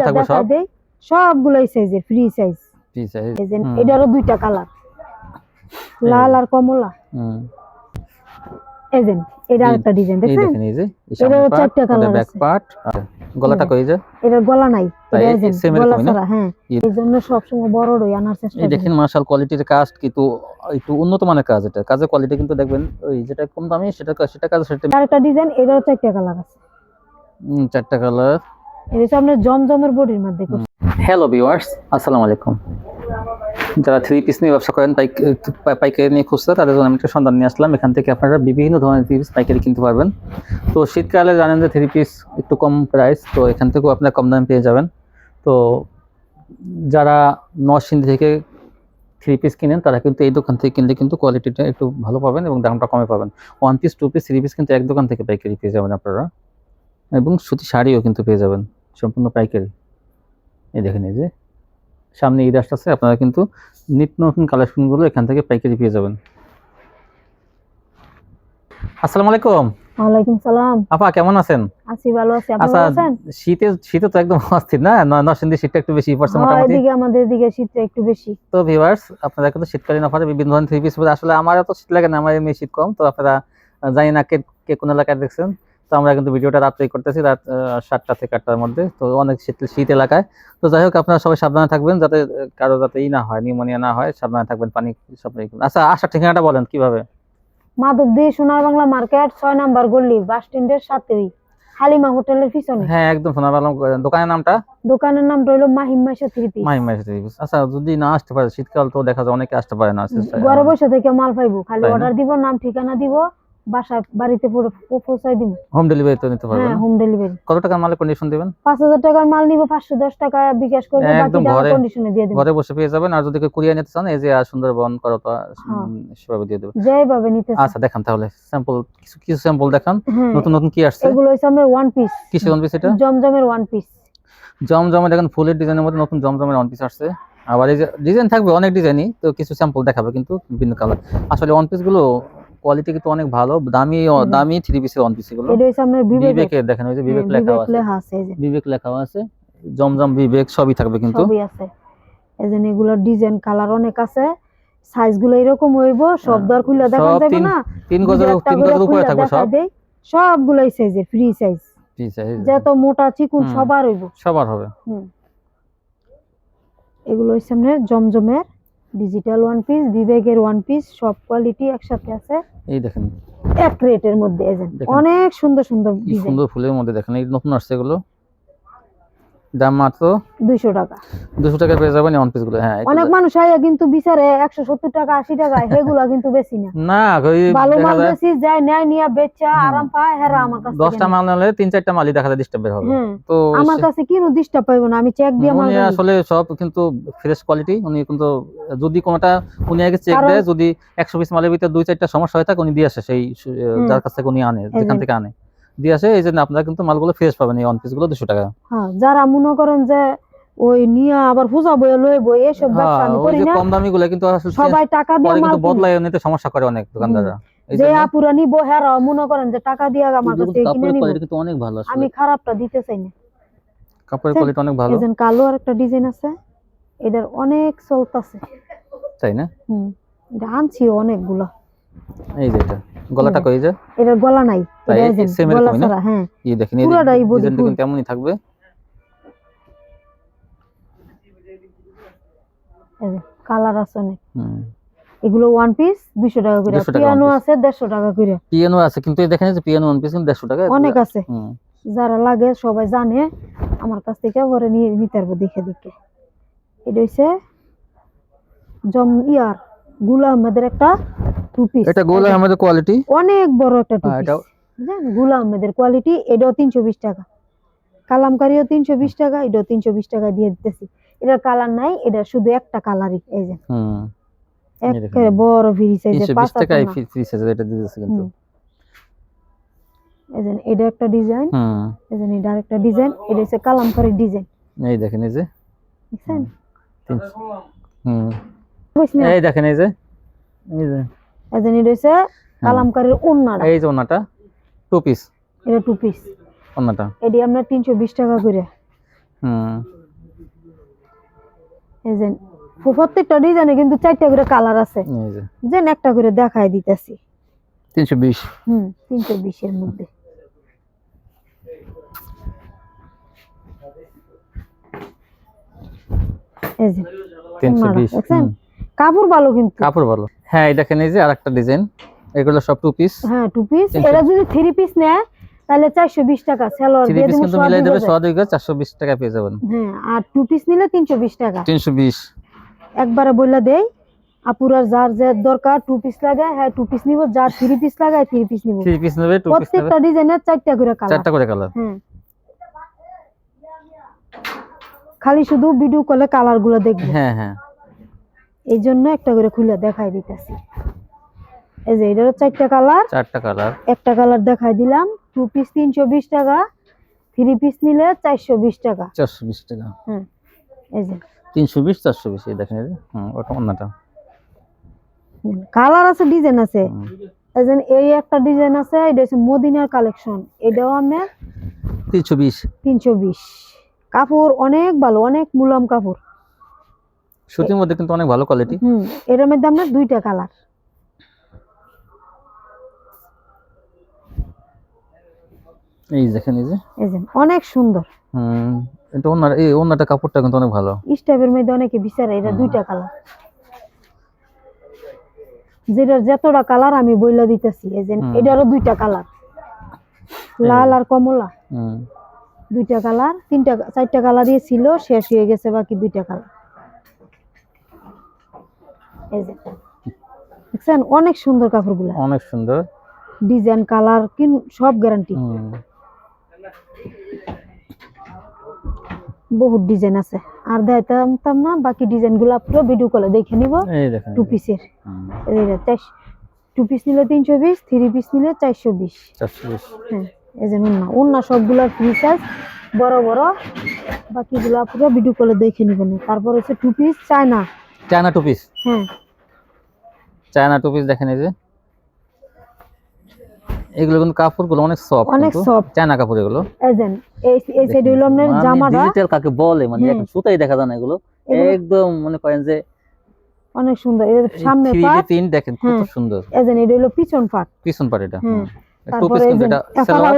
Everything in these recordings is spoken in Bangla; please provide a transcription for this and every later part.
থাকবে সব সবগুলাই সাইজের ফ্রি সাইজ। Free size. এটারও দুইটা কালার, লাল আর কমলা। এই যে এটা আরেকটা ডিজাইন দেখেন, এই দেখেন এই যে এটারও চারটা কালার ব্যাক আছে। পার্ট গলাটা কই যে এটার গলা নাই, এটা এই যে গলা ছাড়া। হ্যাঁ, এই জন্য সব সময় বড় রই আনার চেষ্টা করি। এই দেখেন মাশাআল কোয়ালিটির কাজ কিন্তু একটু উন্নত মানের কাজ। এটা কাজের কোয়ালিটি কিন্তু দেখবেন ওই যেটা কম দামি সেটা কাজ সেটা। আরেকটা ডিজাইন, এটারও চারটা কালার আছে। চারটা কালার। এটা হচ্ছে আপনার জমজমের বডির মধ্যে। হ্যালো ভিউয়ার্স, আসসালামু আলাইকুম। যারা থ্রি পিস নিয়ে ব্যবসা করেন, পাইকারি নিয়ে খুঁজছে, তাদের জন্য আমি একটা সন্ধান নিয়ে আসলাম। এখান থেকে আপনারা বিভিন্ন ধরনের থ্রি পিস পাইকারি কিনতে পারবেন। তো শীতকালে জানেন যে থ্রি পিস একটু কম প্রাইস, তো এখান থেকেও আপনারা কম দামে পেয়ে যাবেন। তো যারা নরসিংদী থেকে থ্রি পিস কিনেন তারা কিন্তু এই দোকান থেকে কিনলে কিন্তু কোয়ালিটিটা একটু ভালো পাবেন এবং দামটা কমে পাবেন। One piece, two piece, three piece কিন্তু এক দোকান থেকে পাইকারি পেয়ে যাবেন আপনারা, এবং সুতি শাড়িও কিন্তু পেয়ে যাবেন সম্পূর্ণ পাইকারি। এই দেখেন এই যে সামনে ঈদ আসতেছে, আপনারা কিন্তু নিত্য নতুন কালেকশনগুলো এখান থেকে পাইকারি পেয়ে যাবেন। আসসালামু আলাইকুম। ওয়ালাইকুম সালাম। আপা কেমন আছেন? আছি, ভালো আছি। আপনি ভালো আছেন? শীতে তো একদম অস্থির না, নরসিংদী শীতটা একটু বেশি পড়ছে মোটামুটি। এদিকে আমাদের এদিকে শীতটা একটু বেশি। তো ভিউয়ার্স, আপনারা কিন্তু শীতকালীন অফারে বিভিন্ন ধরনের থ্রি পিস, আসলে আমার এত শীত লাগে না, আমার এমনি শীত কম। তো আপনারা জানি না কে কোন এলাকায় দেখছেন, তো আমরা কিন্তু ভিডিওটা রাত্রেই করতেছি, রাত 7টা থেকে 8টার মধ্যে। তো অনেক শীত এলাকায়। তো যাই হোক, আপনারা সবাই সাবধানে থাকবেন, যাতে কারো যাতে না হয়, নিউমোনিয়া না হয়। সাবধানে থাকবেন, পানি সব। আচ্ছা, আসার ঠিকানাটা বলেন কিভাবে? মাধবদী সোনার বাংলা মার্কেট 6 নাম্বার গলি, বাস স্ট্যান্ডের সাথেই, হালিমা হোটেলের পিছনে। হ্যাঁ, একদম সোনার বাংলা। দোকানের নামটা? দোকানের নামটা হলো Mahim Maisha three piece. Mahim Maisha three piece. আচ্ছা, যদি না আসতে পারে, শীতকাল তো দেখা যায় অনেকে আসতে পারে না, ঘরে বসে থেকে মাল পাইবো, খালি অর্ডার দিব, নাম ঠিকানা দিব, বাড়িতে পৌঁছাই দিব। হোম ডেলিভারি তো নিতে পারবেন? হ্যাঁ, হোম ডেলিভারি। কত টাকার মালের কন্ডিশন দিবেন? 5000 টাকার মাল নিব, 510 টাকা বিকাশ করব, বাকি টাকা কন্ডিশনে দিয়ে দেব। ঘরে বসে পেয়ে যাবেন। আর যদি কেউ কুরিয়ার নিতে চান, এই যে সুন্দরবন, করতোয়া, সেভাবে দিয়ে দেব। যেভাবে নিতে চান। আচ্ছা, দেখান তাহলে স্যাম্পল, কিছু স্যাম্পল দেখান। নতুন নতুন কি আসছে? এগুলো হইছে আমাদের ওয়ান পিস। কিসের ওয়ান পিস এটা? জমজমের ওয়ান পিস। জমজমে দেখেন ফুলের ডিজাইনের মধ্যে নতুন জমজমের ওয়ান পিস আসছে। আবার এই যে ডিজাইন থাকবে অনেক ডিজাইনই, তো কিছু স্যাম্পল দেখাবে কিন্তু বিভিন্ন কালার। আসলে ওয়ান পিস গুলো কোয়ালিটি কিন্তু অনেক ভালো, দামি থ্রি পিসের ওয়ান পিস গুলো। এটা হইছে আপনার বিবেকের, দেখেন ওই যে বিবেক লেখা আছে, বিবেক লেখা আছে, জমজম, বিবেক সবই থাকবে কিন্তু। সবই আছে। এজন্য এগুলোর ডিজাইন কালার অনেক আছে, সাইজ গুলো এরকম হইব, সব দর খুলে দেখা যাবে না। 3 গজের উপরে থাকবে সব। সবগুলাই সাইজের ফ্রি সাইজ। যত মোটা চিকুন সবার হইব, সবার হবে। এগুলো হইছে আপনার জমজমের ডিজিটাল ওয়ান পিস, বিবেকের ওয়ান পিস, সব কোয়ালিটি একসাথে আছে। এই দেখেন এক রেটের মধ্যে, অনেক সুন্দর সুন্দর ডিজাইন, সুন্দর ফুলের মধ্যে। দেখেন এই নতুন আসছে এগুলো, দাম মাত্র 200 টাকা। 200 টাকা পেয়ে যাবেন ওয়ান পিস গুলো। হ্যাঁ, অনেক মানুষ আইয়া কিন্তু বিচারে 170 টাকা 80 টাকা, এগুলা কিন্তু বেশি না। না, ভালো মাল বেশি যায়, নেয় নিয়া বেচা আরাম পায়। হেরা আমার কাছে 10টা মাল নিলে 3-4টা মালই দেখা যায় ডিস্টার্ব হবে। তো আমার কাছে কি ডিস্টার্ব পাইবো না, আমি চেক দিয়ে মাল। উনি আসলে সব কিন্তু ফ্রেশ কোয়ালিটি। উনি কিন্তু যদি কোনটা উনি আগে চেক দেয়, যদি 100 পিস মালের ভিতরে 2-4টা সমস্যা হয় থাকে, উনি দিয়ে আসে সেই যার কাছ থেকে উনি আনে, যেখান থেকে আনে দিয়ে আসে। এই জন্য আপনারা কিন্তু মালগুলো ফ্রেশ পাবেন এই ওয়ান পিস গুলো 200 টাকা। হ্যাঁ, যারা মনে করেন যে ওই নিয়া আবার ফুজা বই লইবো, এইসব ব্যবসা আমি করি না। কম দামি গুলো কিন্তু আসলে সবাই টাকা দিয়ে মাল কিন্তু বদলায় নিতে সমস্যা করে অনেক দোকানদাররা। যে আপুরা নিবো, হেরা মনে করেন যে টাকা দিয়ে আমার কাছে কিনে নিবো। কোয়ালিটি কিন্তু অনেক ভালো আসলে, আমি খারাপটা দিতে চাই না। কাপড়ের কোয়ালিটি অনেক ভালো। এজন কালো আর একটা ডিজাইন আছে, এটার অনেক চলতেছে, তাই না? এটা আনছি অনেকগুলো। এই যে এটা গলাটা কই যে? এটার গলা নাই, এটা সেম এরকমই না? হ্যাঁ, এই দেখেন এই ডিজাইনটা কিন্তু এমনই থাকবে। এই যে কালার আছে অনেক। এগুলো ওয়ান পিস 200 টাকা করে, পিয়ানো আছে 150 টাকা করে। পিয়ানো আছে কিন্তু এই দেখেন যে পিয়ানো ওয়ান পিস কিন্তু 150 টাকা অনেক আছে। যারা লাগে সবাই জানে, আমার কাছ থেকে পরে নিয়ে নিতে পারবো দেখে দেখে। এটা হইছে গুল আহমেদের একটা টু পিস। এটা গুল আহমেদের কোয়ালিটি অনেক বড় একটা টু পিস, জানেন? গুল আহমেদের কোয়ালিটি। এটাও 320 টাকা, কালামকারীও 320 টাকা, এটাও 320 টাকা দিয়ে দিতেছি। এটার কালার নাই, এটা শুধু একটা কালারই। এই যে একটা বড় ফ্রি সাইজের 320 টাকায় ফ্রি সাইজের এটা দিতেছে কিন্তু। এই যে এটা একটা ডিজাইন, এই যে এটা আরেকটা ডিজাইন। এটা হচ্ছে কালামকারীর ডিজাইন। এই দেখেন এই যে দেখছেন? এই দেখেন এই যে এটা হচ্ছে কালামকারীর ওন্নাটা। এই যে ওন্নাটা টু পিস, এটা টু পিস ওন্নাটা। এটি আমরা 320 টাকা করে। হুম এই যে প্রত্যেকটা ডিজাইনে কিন্তু 4টা করে কালার আছে, এই যে যে একটা করে দেখাই দিতেছি। 320 320 এর মধ্যে। এই যে 320 দেখছেন কাপড় ভালো কিন্তু। কাপড় ভালো। হ্যাঁ এই দেখেন এই যে আরেকটা ডিজাইন, এগুলো সব টু পিস। হ্যাঁ 2 পিস। এরা যদি 3 পিস নেয় তাহলে 420 টাকা সেলর 3 দিয়ে পিস দেবো, কিন্তু মিলাই দেবে 420 টাকা পেয়ে যাবেন। হ্যাঁ আর 2 পিস নিলে 320 টাকা। 320 একবারে বইলা দেই, আপুরার যার যে দরকার 2 পিস লাগায় হ্যাঁ 2 পিস নিব, যার 3 পিস লাগায় 3 পিস নিব। 3 পিস নেবে 2 পিস নেবে, প্রত্যেকটা ডিজাইনের 4টা করে কালার, 4টা করে কালার। হ্যাঁ খালি শুধু ভিডিও কলে কালার গুলো দেখবে। হ্যাঁ হ্যাঁ এই জন্য একটা করে খুলে দেখাই দিতেছি। এই যে এটারও 4টা কালার, 4টা কালার। একটা কালার দেখাই দিলাম। 2 পিস 320 টাকা, 3 পিস নিলে 420 টাকা। 420 টাকা। হ্যাঁ এই যে 320 420 এই দেখেন এই যে ওটা অন্যটা। কালার আছে, ডিজাইন আছে। এই যে এই একটা ডিজাইন আছে, এটা হচ্ছে মদিনার কালেকশন, এটাও আমরা 320 কাপড় অনেক ভালো, অনেক মুলাম কাপড়, সুতির মধ্যে কিন্তু অনেক ভালো কোয়ালিটি। এটার মধ্যে আমরা 2টা কালার। এই দেখেন এই যে অনেক সুন্দর। এটা ওনার এই ওনাটা কাপড়টা কিন্তু অনেক ভালো। স্টেপের মধ্যে অনেকে বিচারে, এটা 2টা কালার, যেটার যতটা কালার আমি বইলা দিতেছি। এই যে এটারও 2টা কালার, লাল আর কমলা। 2টা কালার, 4টা কালারই ছিল, শেষ হয়ে গেছে, বাকি 2টা কালার। এই যে দেখছেন অনেক সুন্দর কাপড়গুলো, অনেক সুন্দর ডিজাইন কালার সব গ্যারান্টি। বহুত ডিজাইন আছে, আর দেখাইতাম না, বাকি ডিজাইন গুলা পুরো ভিডিও কলে দেখে নিব। এই দেখেন 2 পিসের, এই যে 2 পিস নিলে 320, 3 পিস নিলে 420। হ্যাঁ এই যে ওন্না সবগুলা ফ্রি সাইজ, বড় বড়, বাকিগুলা পুরো ভিডিও কলে দেখে নিবেন। তারপর হচ্ছে 2 পিস চায়না 2 পিস। হ্যাঁ চায়না 2 পিস দেখেন এই যে এগুলো কিন্তু কাপড়গুলো অনেক সফট, অনেক সফট চায়না কাপড় এগুলো। এই সাইড হলো আপনার জামাটা ডিজিটাল কাকে বলে, মানে এখন সুতাই দেখা যায় না, এগুলো একদম মনে করেন যে অনেক সুন্দর। এর সামনে পাট প্রিন্ট দেখেন কত সুন্দর। এটা হলো পিছন পাট, এটা তারপরে এটা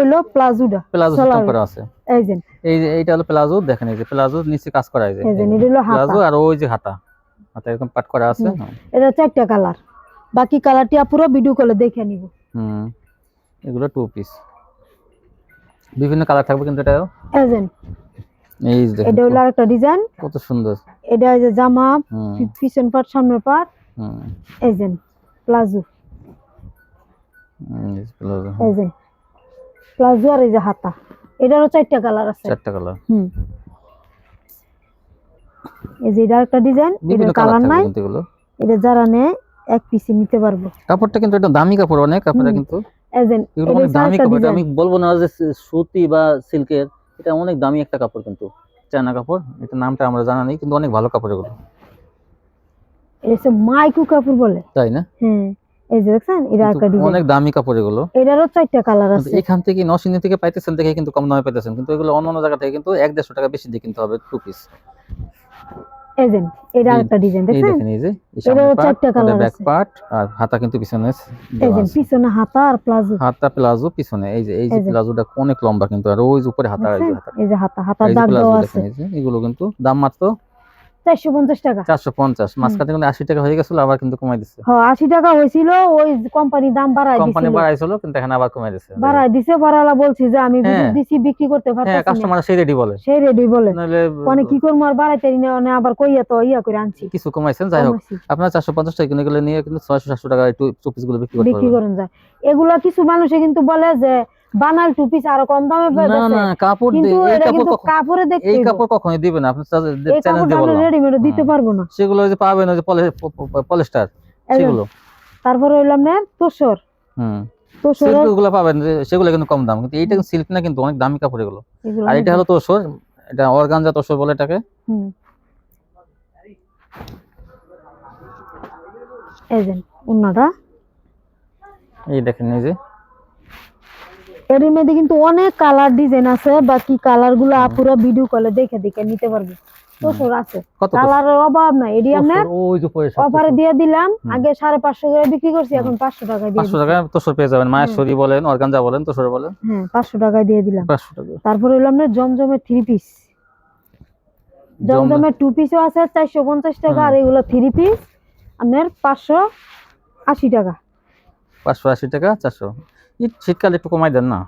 হলো প্লাজোটা, প্লাজো সিস্টেম করা আছে। এই যে এইটা হলো প্লাজো, দেখেন এই যে প্লাজোর নিচে কাজ করা আছে, এই যে এটা হলো প্লাজো, আর ওই যে হাতা এরকম পাট করা আছে। এটা 4টা কালার, বাকি কালারটি পুরো ভিডিও কলে দেখে নিব। এগুলো 2 পিস, বিভিন্ন কালার থাকবে কিন্তু এটাও। এই যে এটা হলো আরেকটা ডিজাইন, কত সুন্দর। এটা এই যে জামা, পিছন পাট সামনে পাট। এই যে প্লাজো, এই যে প্লাজো, আর এই যে হাতা। এটারও 4টা কালার আছে, 4টা কালার। এই যে এটা একটা ডিজাইন, এটার কালার নাই, এটা যারা নেয় 1 পিসে নিতে পারবো। কাপড়টা কিন্তু এটা দামি কাপড় অনেক, আপনারা কিন্তু এগুলো অনেক দামি কাপড়, আমি বলবো না যে সুতি বা সিল্কের, এটা অনেক দামি একটা কাপড় কিন্তু, চায়না কাপড়। এটা নামটা আমরা জানা নেই, কিন্তু অনেক ভালো কাপড় এগুলো। এটা হচ্ছে মাইকু কাপড় বলে, তাই না? এই যে দেখছেন এটা একটা ডিজাইন, অনেক দামি কাপড় এগুলো। এটারও 4টা কালার আছে। এখান থেকে নরসিংদী থেকে পাইতেছেন দেখে কিন্তু কম দামে পাইতেছেন, কিন্তু এগুলো অন্য জায়গা থেকে কিন্তু 1-150 টাকা বেশি দিয়ে কিনতে হবে 2 পিস। এটা আরেকটা ডিজাইন দেখছেন, এই যে এটারও 4টা কালার আছে। ব্যাক পার্ট আর হাতা কিন্তু পিছনে, এই যে পিছনে হাতা আর প্লাজো, হাতা প্লাজো পিছনে। এই যে প্লাজোটা অনেক লম্বা কিন্তু, আর ওই যে উপরে হাতা, এই যে হাতা দাগ দেওয়া আছে। এগুলো কিন্তু দাম মাত্র 450 টাকা। 450, মাঝখানে কিন্তু 80 টাকা হয়ে গেছিল, আবার কিন্তু কমাই দিচ্ছে। হ্যাঁ 80 টাকা হয়েছিল, ওই কোম্পানি দাম বাড়াইছিল, কিন্তু এখন আবার কমাই দিচ্ছে। পরালা বলছি যে আমি দিছি বিক্রি করতে পারতেছি না। হ্যাঁ কাস্টমার সেই রেডি বলে, নাহলে মানে কি করব, আর বাড়াইতে না, আবার কইয়া তো ইয়া করে আনছি। কিছু কমাইছেন, যাই হোক আপনারা 450 টাকা কিনে গেলে নিয়ে কিন্তু 600-700 টাকা একটু 2 পিস গুলো বিক্রি করেন যায়। এগুলা কিছু মানুষে কিন্তু বলে যে বানাল 2 পিস আরো কম দামে পাবে। না কাপড় কিন্তু এটা কিন্তু কাপড়ে দেখতে, এই কাপড় কখনোই দিবেন না, আপনি চ্যালেঞ্জ দিয়ে বললাম, রেডিমেড দিতে পারবো না। সেগুলো যে পাবেন ওই যে পলিস্টার, সেগুলো। তারপর হইলাম না তোসর, সিল্কগুলো পাবেন, সেগুলো কিন্তু কম দাম, কিন্তু এইটা সিল্ক না, কিন্তু অনেক দামি কাপড় এগুলো। আর এটা হলো তোসর, এটা অর্গানজা তোসর বলে এটাকে। এই যে ওন্নাটা, এই দেখেন এই যে এর মধ্যে কিন্তু অনেক কালার ডিজাইন আছে, বাকি কালার গুলো আপুরা ভিডিও কলে দেখে দেখে নিতে পারবে। তোর আছে কত কালারের অভাব নাই, এডি আমরা ওই যে পরে অফারে দিয়ে দিলাম। আগে 550 করে বিক্রি করছি, এখন 500 টাকা দিয়ে 500 টাকা তোর পেয়ে যাবেন। মায়েশ্বরী বলেন, অর্গানজা বলেন, তোর বলেন, হ্যাঁ 500 টাকা দিয়ে দিলাম। 500 টাকা। তারপর হলো আমরা জমজমের 3 পিস, জমজমের 2 পিসও আছে 450 টাকা, আর এগুলো 3 পিস আপনার 580 টাকা। 580 টাকা 400। শীতকালে একটু কমাই দেন না,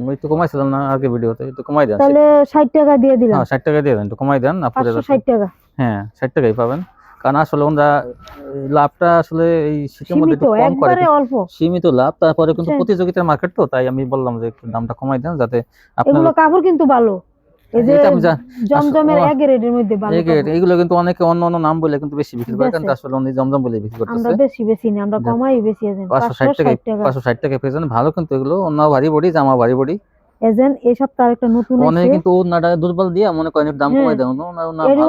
ওই তো কমাইছিলাম না আগে ভিডিওতে, একটু কমাই দেন। তাহলে 60 টাকা দিয়ে দিলাম। হ্যাঁ 60 টাকা দিয়ে দেন, একটু কমাই দেন। 560 টাকা। হ্যাঁ 60 টাকাই পাবেন, কারণ আসলে ওরা লাভটা আসলে এই শীতের মধ্যে একটু কম করে, একবারে অল্প সীমিত লাভ। তারপরে কিন্তু প্রতিযোগিতার মার্কেট, তো তাই আমি বললাম যে একটু দামটা কমাই দেন, যাতে আপনার এগুলো কাপড় কিন্তু ভালো, এই যে জমজমের এক গ্রেডের মধ্যে ভালো কাপড়। এগুলো কিন্তু অনেকে অন্য অন্য নাম বলে কিন্তু বেশি বিক্রি করে, কিন্তু আসলে উনি জমজম বলে বিক্রি করতেছে। আমরা বেশি না, আমরা কমাই বেশি দেন। 560 টাকা 560 টাকা পেয়ে যান। ভালো কিন্তু এগুলো, অন্য ভারী বডি, জামা ভারী বডি। এজেন এই সপ্তাহে একটা নতুন আছে, অনেক কিন্তু ওনাটা দুর্বল দিয়া মনে করেন দাম কমাই দেন।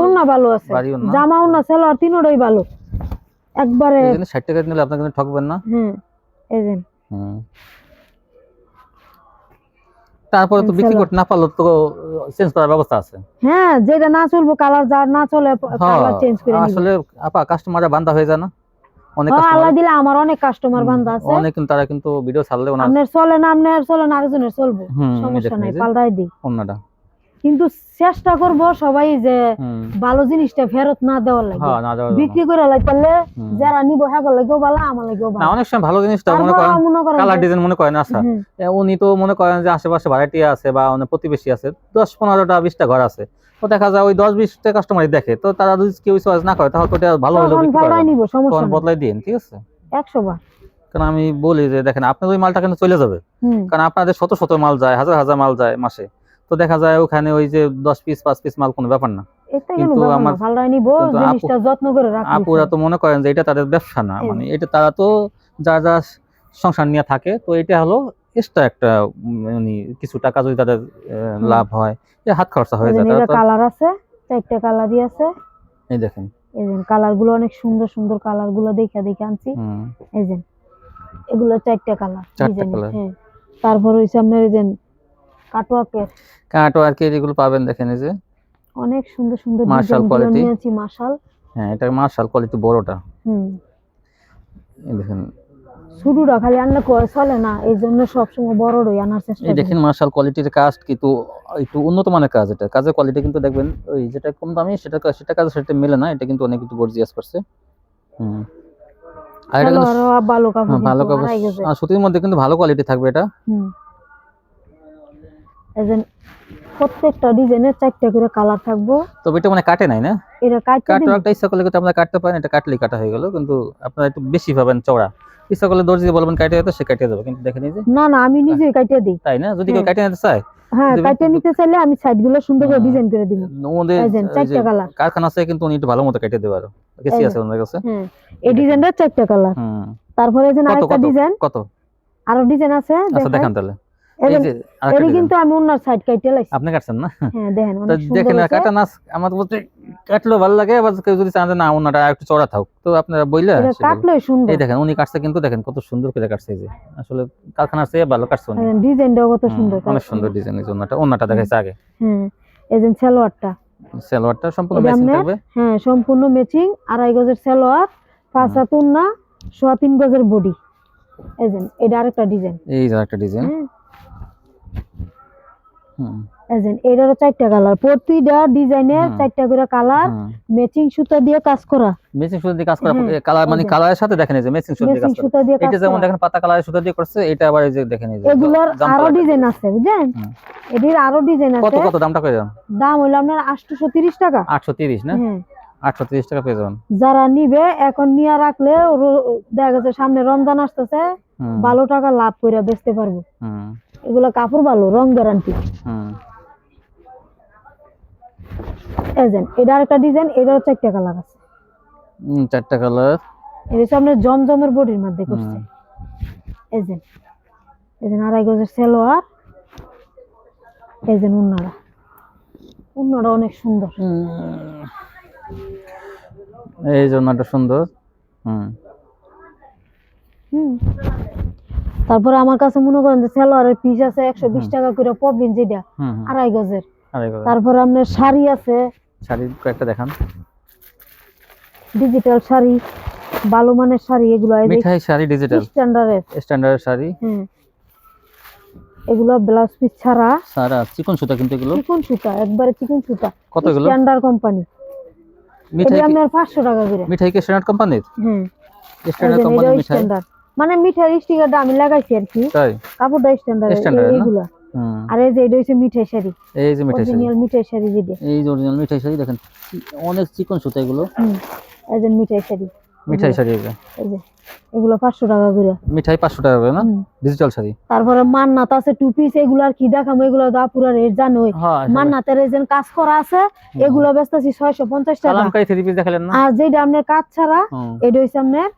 ওনা ভালো আছে, জামা ওনা সেলোয়ার তিনটাই ভালো একবারে। এজন্য 60 টাকা নিলে আপনি কিন্তু ঠকবেন না। এজেন তারপরে তো বিক্রি করতে না পারলে তো চেঞ্জ করার ব্যবস্থা আছে। হ্যাঁ, যেটা না চলবো কালার, যা না চলে কালার চেঞ্জ করে নিব। আসলে আপা কাস্টমাররা বান্দা হয়ে যায় না, অনেক আল্লাহ কাস্টমার দিলে আমার অনেক কাস্টমার বান্দা আছে, অনেক, কিন্তু তারা কিন্তু ভিডিও ছাড়লে ওনার আপনার চলে না, আরেকজনের চলবে, সমস্যা নাই, পাল্টাই দিই। অন্যটা কিন্তু চেষ্টা করব সবাই যে ভালো জিনিসটা ফেরত না দেওয়ার লাগে, বিক্রি করে লাইলে যারা নিব হ্যাঁ লাগেও ভালো, আমার লাগেও ভালো। অনেক সময় ভালো জিনিসটা মনে করেন কালার ডিজাইন মনে করেন, আচ্ছা উনি তো মনে করেন যে আশেপাশে ভাড়াটি আছে বা অনেক প্রতিবেশী আছে, 10-15টা 20টা ঘর আছে, তো দেখা যায় ওই 10-20টা কাস্টমারই দেখে, তো তারা যদি কেউ চয়েস না করে তাহলে তো এটা ভালো হলো তখন বদলাই দিন, ঠিক আছে 100 বার। কারণ আমি বলি যে দেখেন আপনার ওই মালটা কিন্তু চলে যাবে, কারণ আপনাদের শত শত মাল যায়, হাজার হাজার মাল যায় মাসে, তো দেখা যায় ওখানে ওই যে 10 পিস 5 পিস মাল কোনো ব্যাপার না। কিন্তু আমার আপুরা তো মনে করেন যে এটা তাদের ব্যবসা না, মানে এটা তারা তো যা যা সংসার নিয়ে থাকে, তো এটা হলো এক্সট্রা একটা মানে কিছু টাকা যদি তাদের লাভ হয়, এ হাত খরচা হয়ে যায়। এটা কালার আছে, 4টা কালারই আছে, এই দেখেন এই যে কালারগুলো অনেক সুন্দর সুন্দর, কালারগুলো দেখে দেখে আনছি। এই যে এগুলো 4টা কালার, হ্যাঁ। তারপর হইছে আপনার এই যে কাটওয়ার্কের এগুলো পাবেন, দেখেন এই যে অনেক সুন্দর সুন্দর মার্শাল কোয়ালিটি নিয়েছি, মার্শাল। হ্যাঁ এটা মার্শাল কোয়ালিটি বড়টা, এই দেখেন শুরুটা খালি আনলে কয় চলে না, এই জন্য সবসময় বড়ই আনার চেষ্টা করি। এই দেখেন মার্শাল কোয়ালিটির কাজ কিন্তু একটু উন্নত মানের কাজ, এটা কাজের কোয়ালিটি কিন্তু দেখবেন ওই যেটা কম দামি সেটা কাজ সেটা মেলে না, এটা কিন্তু অনেক একটু গর্জিয়াস করছে। আর এটা কিন্তু ভালো কাপড়, ভালো কাপড়, আর সুতির মধ্যে কিন্তু ভালো কোয়ালিটি থাকবে এটা। এজেন প্রত্যেকটা ডিজাইনের 4টা করে কালার থাকবো, তবে এটা মানে কাটে নাই না, এটা কাটওয়ার্কটা ইচ্ছা করলে কিন্তু আপনারা কাটতে পারেন, এটা কাটলেই কাটা হয়ে গেল, কিন্তু আপনারা একটু বেশি পাবেন চওড়া, ইচ্ছা করলে দর্জি বলবেন কাটে দিতে, সে কাটিয়ে দেবে, কিন্তু দেখেন এই যে না আমি নিজেই কাটিয়ে দিই, তাই না? যদি কেউ কাটিয়ে নিতে চায়, হ্যাঁ কাটিয়ে নিতে চাইলে আমি সাইডগুলো সুন্দর করে ডিজাইন করে দিব। ওদের 4টা কালার কারখানা আছে, কিন্তু উনি একটু ভালো মতো কেটে দেবে, আরো কেসি আছে ওনার কাছে। এই ডিজাইনটা 4টা কালার। তারপরে এই যে আরেকটা ডিজাইন, কত আরো ডিজাইন আছে, আচ্ছা দেখান তাহলে। এই যে এর কিন্তু আমি ওনার সাইড কাটতে লাইছি, আপনি কাটছেন না? হ্যাঁ দেখেন অনেক সুন্দর, দেখেন কাটা নাচ আমার বলতে কাটলো ভালো লাগে, আবার কেউ যদি চান যে না ওনাটা একটু চড়া থাক, তো আপনারা বইলা এটা কাটলেই সুন্দর। এই দেখেন উনি কাটছে, কিন্তু দেখেন কত সুন্দর করে কাটছে, এই যে আসলে কারখানার চেয়ে ভালো কাটছে উনি, ডিজাইনটাও কত সুন্দর, অনেক সুন্দর ডিজাইন। এই ওনাটা দেখাইছে আগে, এই যে সালোয়ারটা সম্পূর্ণ ম্যাচিং থাকবে, হ্যাঁ সম্পূর্ণ ম্যাচিং, 2.5 গজের সালোয়ার, 5 হাত ওন্না, 3.25 গজের বডি। এই যে এটা আরেকটা ডিজাইন, এই যে আরেকটা ডিজাইন, এটারও 4টা কালার, প্রতিটা ডিজাইনের 4টা করে কালার, ম্যাচিং সুতা দিয়ে কাজ করা, ম্যাচিং সুতা দিয়ে কাজ করা কালার, মানে কালারের সাথে দেখেন এই যে ম্যাচিং সুতা দিয়ে কাজ করা, এটা যেমন দেখেন পাতা কালারের সুতা দিয়ে করছে, এটা আবার এই যে দেখেন এই যে এগুলোর আরো ডিজাইন আছে, বুঝছেন? এটির আরো ডিজাইন আছে। কত দামটা কই দাম? দাম হলো আপনার 830 টাকা। 830 না? 830 টাকা পেয়ে যাবেন। যারা নিবে এখন নিয়ে রাখলে দেখা গেছে সামনে রমজান আসতেছে, ভালো টাকা লাভ করে বেচতে পারবো। এগুলো কাপড় ভালো, রং গ্যারান্টি। এটা আরেকটা ডিজাইন, এটারও 4টা কালার আছে। 4টা কালার, এটা সামনে জমজমের বডির মধ্যে করছে। এই যে 2.5 গজের সালোয়ার, এই যে উন্নাটা অনেক সুন্দর, এই জন্যটা সুন্দর। তারপরে আমার কাছে মনে করেন যে সালোয়ারের পিস আছে 120 টাকা করে পবলিন যেটা হুম হুম, 2.5 গজের। আড়াই গজ। তারপরে আপনার শাড়ি আছে, শাড়ির কয়েকটা দেখান। ডিজিটাল শাড়ি, ভালো মানের শাড়ি এগুলো এই যে মিঠাই শাড়ি ডিজিটাল স্ট্যান্ডার্ডের। স্ট্যান্ডার্ড শাড়ি। হ্যাঁ, এগুলো ব্লাউজ পিস ছাড়া, সারা চিকন সুতা কিন্তু এগুলো। চিকন সুতা, একবারে চিকন সুতা, কত এগুলো? Standard company. মিঠাই এটা আপনার 500 টাকা করে। মিঠাই কি স্ট্যান্ডার্ড কোম্পানির? হ্যাঁ, স্ট্যান্ডার্ড কোম্পানির মিঠাই। স্ট্যান্ডার্ড মানে মিঠাই স্টিকারটা আমি লাগাইছি আর কি, তাই কাপড়টা স্ট্যান্ডার্ড স্ট্যান্ডার্ড না? এগুলো। হুম, আর এই যে এটা হচ্ছে মিঠাই শাড়ি, এই যে মিঠাই শাড়ি, অরিজিনাল মিঠাই শাড়ি যেটা। এই যে অরিজিনাল মিঠাই শাড়ি দেখেন, অনেক চিকন সুতা এগুলো। এই যে মিঠাই শাড়ি, মিঠাই শাড়ি এগুলো। এই যে এগুলো 500 টাকা করে। মিঠাই 500 টাকা করে না? হুম। ডিজিটাল শাড়ি। তারপরে মান্নাত আছে টু পিস, এগুলো আর কি দেখামো, এগুলো দা পুরা রেট জানোই। হ্যাঁ, মান্নাতের এই যে কাজ করা আছে এগুলো বেচতেছি 650 টাকা। কালামকারী 3 পিস দেখালেন না? আর যেটা আপনার কাজ ছাড়া হুম, এটা হইছে আপনার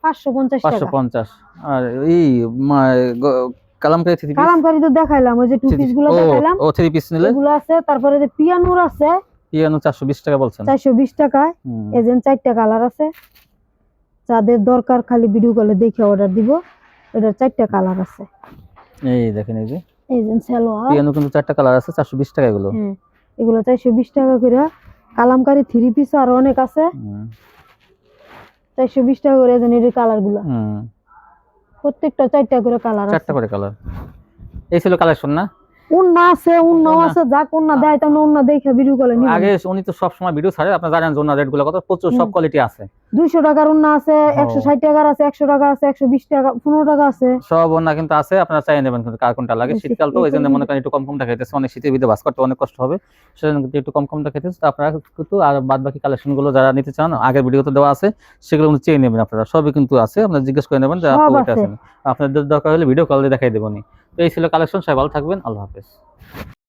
550 টাকা। 550। আর এই কালামকারী 3 পিস, কালামকারী তো দেখাইলাম, ওই যে টু পিস গুলো দেখাইলাম, ও 3 পিস নিলে এগুলো আছে। তারপরে যে পিয়ানোর আছে পিয়ানো 420 টাকা বলছেন। 420 টাকায়। হুম, এই যে 4টা কালার আছে, যাদের দরকার খালি ভিডিও কলে দেখে অর্ডার দিব। এটার 4টা কালার আছে। এই দেখেন এই যে এই যে সালোয়ার, পিয়ানো কিন্তু 4টা কালার আছে, 420 টাকা এগুলো। হ্যাঁ এগুলো 420 টাকা করে। কালামকারী 3 পিস আর অনেক আছে, হুম, 420 টাকা করে। এই যে এর কালার গুলো হুম, প্রত্যেকটা 4টা করে কালার আছে। 4টা করে কালার। এই ছিল কালেকশন না? উন্না আছে, উন্নাও উন্না। আছে, যাক উন্না দেখাইতাম না, উন্না দেখে ভিডিও কলে নিব। আগে উনি তো সব সময় ভিডিও ছাড়ে, আপনারা জানেন জোনা রেট গুলো কত, প্রচুর সব কোয়ালিটি আছে। 200 টাকার উন্না আছে, 160 টাকার আছে, 100 টাকা আছে, 120 টাকা, 15 টাকা আছে। সব ওনা কিন্তু আছে, আপনারা চাই নেবেন কিন্তু কার কোনটা লাগে। শীতকাল তো ওই জন্য মনে করেন একটু কম কম দেখাইতেছে, অনেক শীতের ভিতরে বাস করতে অনেক কষ্ট হবে, সেজন্য কিন্তু একটু কম কম দেখাইতেছে। তো আপনারা কিন্তু আর বাদ বাকি কালেকশন গুলো যারা নিতে চান আগের ভিডিওতে দেওয়া আছে, সেগুলো কিন্তু চেয়ে নেবেন আপনারা, সবই কিন্তু আছে, আপনারা জিজ্ঞেস করে নেবেন যে সব আপু ওইটা আছে। আছে। আপনাদের দরকার হলে ভিডিও কল দিয়ে দেখাই দেবনি। তো এই ছিল কালেকশন, সবাই ভালো থাকবেন, আল্লাহ হাফেজ।